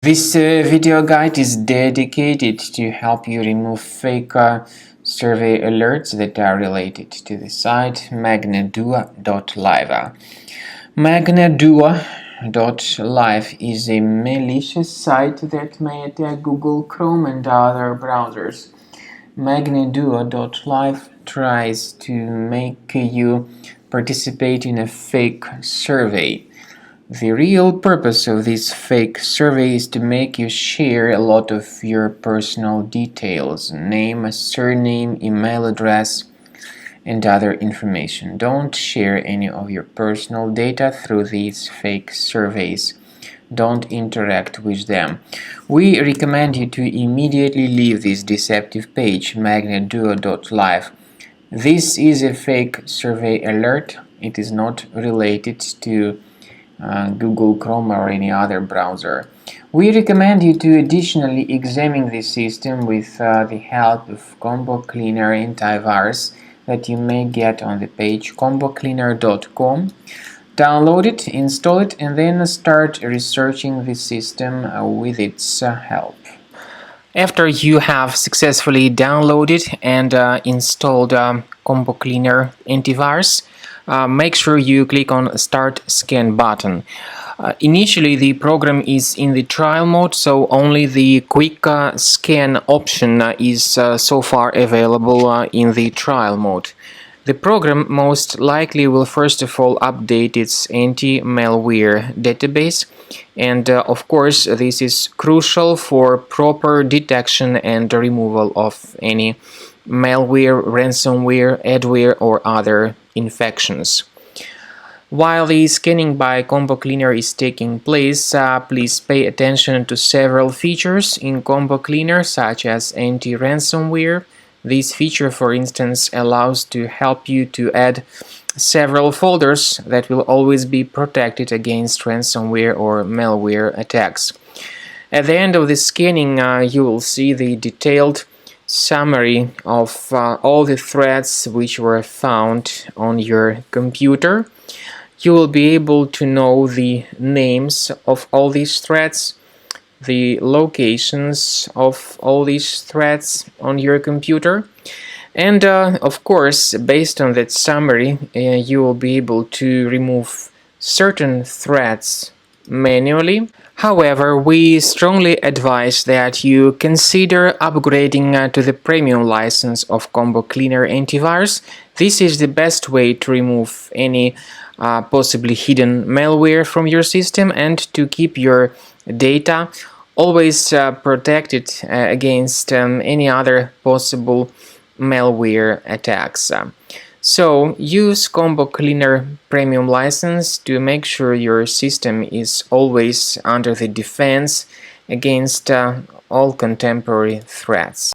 This video guide is dedicated to help you remove fake survey alerts that are related to the site Magneduo.live. Magneduo.live is a malicious site that may attack Google Chrome and other browsers. Magneduo.live tries to make you participate in a fake survey. The real purpose of this fake survey is to make you share a lot of your personal details, name, surname, email address, and other information. Don't share any of your personal data through these fake surveys. Don't interact with them. We recommend you to immediately leave this deceptive page, Magneduo.live. This is a fake survey alert. It is not related to Google Chrome or any other browser. We recommend you to additionally examine this system with the help of Combo Cleaner antivirus that you may get on the page combocleaner.com. Download it, install it, and then start researching the system with its help. After you have successfully downloaded and installed Combo Cleaner antivirus, make sure you click on Start Scan button. Initially, the program is in the trial mode, so only the quick scan option is so far available in the trial mode. The program most likely will first of all update its anti-malware database, and of course this is crucial for proper detection and removal of any malware, ransomware, adware, or other infections. While the scanning by Combo Cleaner is taking place, please pay attention to several features in Combo Cleaner, such as anti-ransomware. This feature, for instance, allows to help you to add several folders that will always be protected against ransomware or malware attacks. At the end of the scanning, you will see the detailed summary of all the threads which were found on your computer. You will be able to know the names of all these threads, the locations of all these threads on your computer, and of course, based on that summary, you will be able to remove certain threads manually. However, we strongly advise that you consider upgrading to the premium license of Combo Cleaner antivirus. This is the best way to remove any possibly hidden malware from your system and to keep your data always protected against any other possible malware attacks. So use Combo Cleaner Premium license to make sure your system is always under the defense against all contemporary threats.